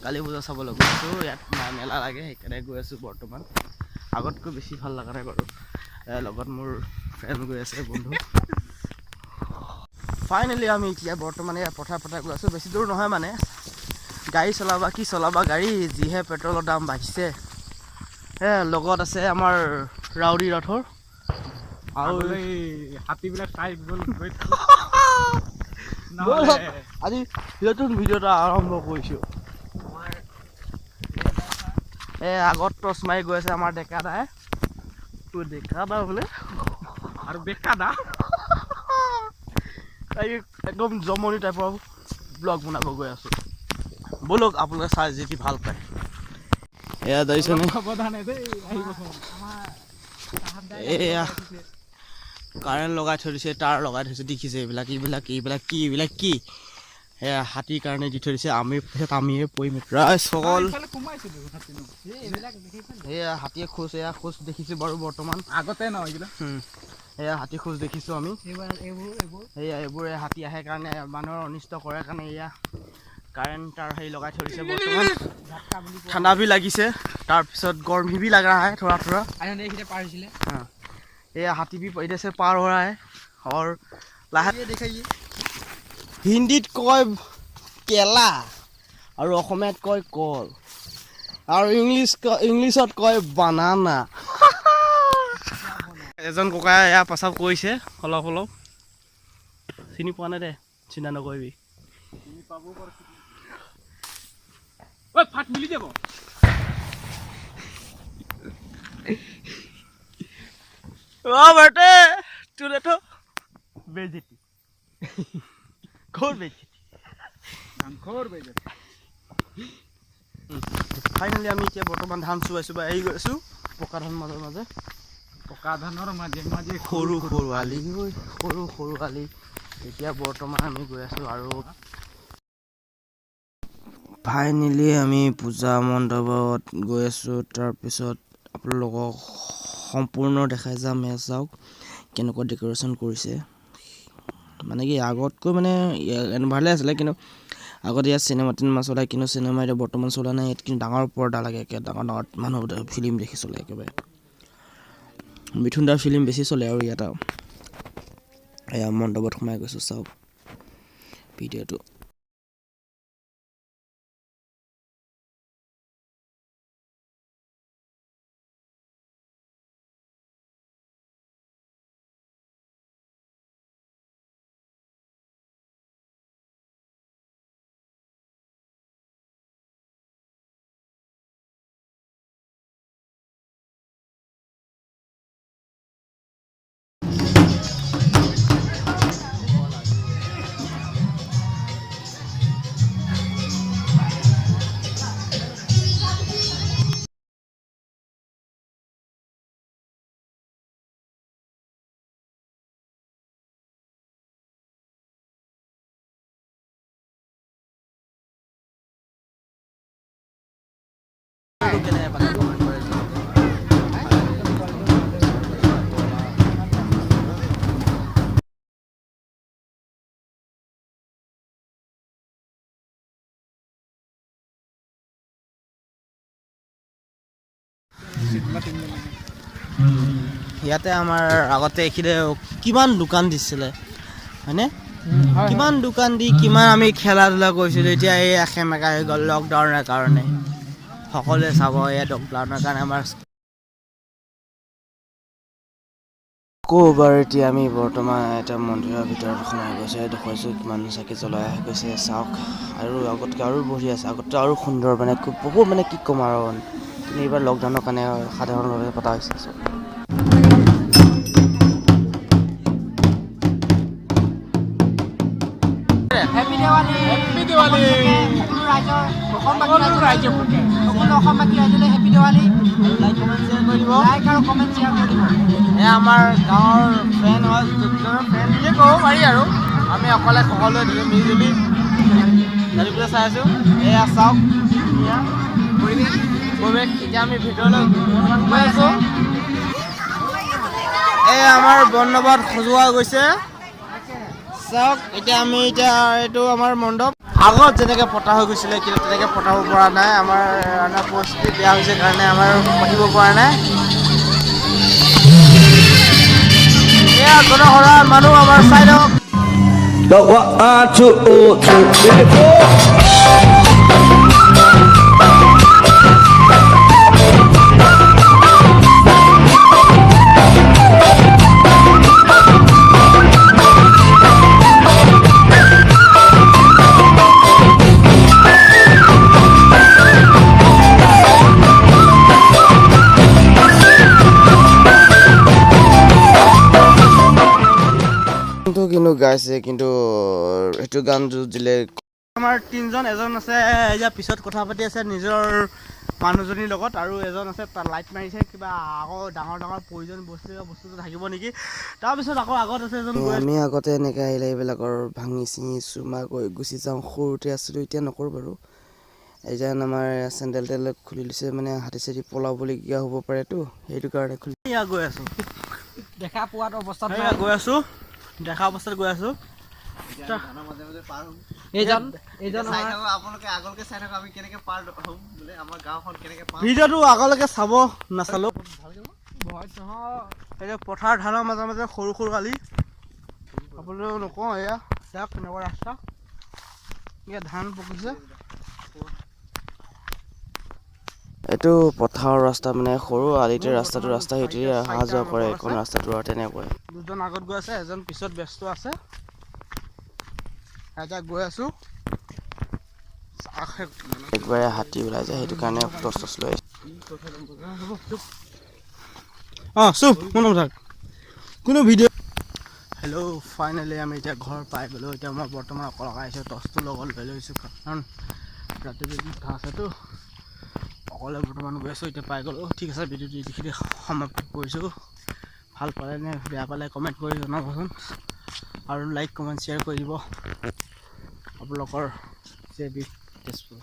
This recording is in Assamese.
কালী পূজা চাবলৈ গৈছোঁ ইয়াত মেলা লাগে সেইকাৰণে গৈ আছোঁ বৰ্তমান আগতকৈ বেছি ভাল লগা নাই বাৰু লগত মোৰ ফ্ৰেণ্ড গৈ আছে বন্ধু ফাইনেলি আমি এতিয়া বৰ্তমান ইয়াত পথাৰ গৈ আছোঁ বেছি দূৰ নহয় মানে গাড়ী চলাবা কি চলাবা গাড়ী যিহে পেট্ৰলৰ দাম বাঢ়িছে লগত আছে আমাৰ ৰাউডি ৰথৰ আৰু হাতীবিলাক চাই আজি নতুন ভিডিঅ' এটা আৰম্ভ কৰিছোঁ আগত টচ মাৰি গৈ আছে আমাৰ ডেকা দাই তোৰ ডেকা দা বোলে আৰু বেকা দা একদম জমনি টাইপৰ ব্লগ বনাব গৈ আছোঁ ব'লক আপোনালোকে চাই যদি ভাল পায় এয়া দেখিছেনে এয়া কাৰেণ্ট লগাই থৈ দিছে তাৰ লগাই থৈছে দেখিছে এইবিলাক কি এয়া হাতীৰ কাৰণে দি থৈ দিছে আমি পিছত আমিয়ে পৰিম প্ৰায় চকল এয়া হাতীয়ে খোজ দেখিছোঁ বাৰু বৰ্তমান আগতে নহয় এয়া হাতী খোজ দেখিছোঁ আমি এইবোৰ হাতী আহে কাৰণে মানুহৰ অনিষ্ট কৰে কাৰণে এয়া কাৰেণ্ট তাৰ হেৰি লগাই থৈ দিছে বৰ্তমান ঠাণ্ডা বি লাগিছে তাৰপিছত গৰমি বি লগা হয় থোৰা এয়া হাতী বি ইধৰ পাৰ हो रहा है और লাহে দেখাইয়ে হিন্দীত কয় কেলা আৰু অসমীয়াত কয় কল আৰু ইংলিছত কয় বানানা এজন ককাই এয়া প্ৰস্ৰাৱ কৰিছে অলপ চিনি পোৱা নাই দে চিন্তা নকৰিবি ফাট মিলি যাব বেটে তুলে তো বেজেতি ফাইনেলি আমি এতিয়া বৰ্তমান ধান চুৱাইছোঁ বা এৰি গৈছোঁ পকা ধান মাজে পকা ধানৰ মাজে সৰু আলি এতিয়া বৰ্তমান আমি গৈ আছোঁ আৰু ফাইনেলি আমি পূজা মণ্ডপত গৈ আছোঁ তাৰপিছত আপোনালোকক সম্পূৰ্ণ দেখাই যাম চাওক কেনেকুৱা ডেক'ৰেশ্যন কৰিছে মানে কি আগতকৈ মানে ভালে আছিলে কিন্তু আগতে ইয়াত চিনেমা চলাই কিন্তু চিনেমা এতিয়া বৰ্তমান চলা নাই ইয়াত কিন্তু ডাঙৰ পৰ্দা লাগে একে ডাঙৰ মানুহ ফিল্ম দেখি চলে একেবাৰে মিথুন দাৰ ফিল্ম বেছি চলে আৰু ইয়াত এয়া মণ্ডপত সোমাই গৈছোঁ চাওক ভিডিঅ'টো ইয়াতে আমাৰ আগতে এইখিনি কিমান দোকান দিছিলে হয়নে কিমান দোকান দি কিমান আমি খেলা ধূলা কৰিছিলোঁ এতিয়া এই সেমেকা হৈ গ'ল লকডাউনৰ কাৰণে সকলোৱে চাব এয়া লকডাউনৰ কাৰণে আমাৰ ক'বাৰ এতিয়া আমি বৰ্তমান এটা মন্দিৰৰ ভিতৰত সোমাই গৈছে দেখুৱাইছোঁ কিমান চাকি জ্বলাই গৈছে চাওক আৰু আগতকৈ আৰু বঢ়ি আছে আগতকৈ আৰু সুন্দৰ মানে বহুত মানে কি ক'ম আৰু কিন্তু এইবাৰ লকডাউনৰ কাৰণে সাধাৰণভাৱে পতা হৈছে আমাৰ গাঁৱৰ ফ্ৰেণ্ড হয় ফ্ৰেণ্ড বুলিয়ে ক'ব পাৰি আৰু আমি অকলে সকলোৱে মিলিজুলি গাড়ীবিলাক চাই আছোঁ এয়া চাওক পৰিৱেশ এতিয়া আমি ভিতৰলৈ গৈ আছোঁ এই আমাৰ বৰ্ণবাদ সজোৱা গৈছে চাওক এতিয়া আমি এইটো আমাৰ মণ্ডপ আগত যেনেকৈ পতা হৈ গৈছিলে কিন্তু তেনেকৈ পতাব পৰা নাই আমাৰ পৰিস্থিতি বেয়া হৈছে কাৰণে আমাৰ পাতিব পৰা নাই এয়া জনসাধাৰণ মানুহ আমাৰ চাই লওক The 1, 2, 3, 4. কিন্তু গাইছে কিন্তু সেইটো গান দিলে আমাৰ তিনিজন এজন আছে এতিয়া পিছত কথা পাতি আছে নিজৰ মানুহজনীৰ লগত আৰু এজন আছে তাত লাইট মাৰিছে কিবা আকৌ ডাঙৰ প্ৰয়োজন বস্তুটো থাকিব নেকি তাৰপিছত আকৌ আগত আছে এজন আমি আগতে এনেকৈ আহিলে এইবিলাকৰ ভাঙি চিঙি চুমা কৰি গুচি যাওঁ সৰুতে আছিলোঁ এতিয়া নকৰোঁ বাৰু এজন আমাৰ চেণ্ডেল তেল খুলি লৈছে মানে হাতী চাতি পলাবলগীয়া হ'ব পাৰেতো সেইটো কাৰণে খুলি গৈ আছোঁ দেখা পোৱাত অৱস্থাত গৈ আছোঁ দেখা অৱস্থাত গৈ আছোঁ ভিডিঅ'টো আগলৈকে চাব নাচালো এতিয়া পথাৰ ধানৰ মাজে মাজে সৰু আলি আপোনালোকে নকওঁ এয়া চাওক কেনেকুৱা ৰাস্তা ইয়াত ধান পকিছে এইটো পথাৰৰ ৰাস্তা মানে সৰু আলিতে ৰাস্তা সেইটোৱে অহা যোৱা কৰে এইখন ৰাস্তাটো আৰু তেনেকুৱাই দুজন আগত গৈ আছে এজন পিছত ব্যস্ত আছে এতিয়া গৈ আছোঁ একবাৰে হাতী ওলাই যায় সেইটো কাৰণে টচ লৈ চুপ কোনো ভিডিঅ' হেল্ল' ফাইনেলি আমি এতিয়া ঘৰ পাই গ'লোঁ এতিয়া মই বৰ্তমান অকল আহিছোঁ টচটো লগত লৈ লৈছোঁ কাৰণ ৰাতি কথা আছেতো অকলে বৰ্তমান গৈ আছোঁ এতিয়া পাই গ'লোঁ ঠিক আছে ভিডিঅ'টো এইখিনি সমাপ্ত কৰিছোঁ ভাল পালে নে বেয়া পালে কমেণ্ট কৰি জনাবচোন আৰু লাইক কমেণ্ট শ্বেয়াৰ কৰি দিব আপোনালোকৰ তেজপুৰ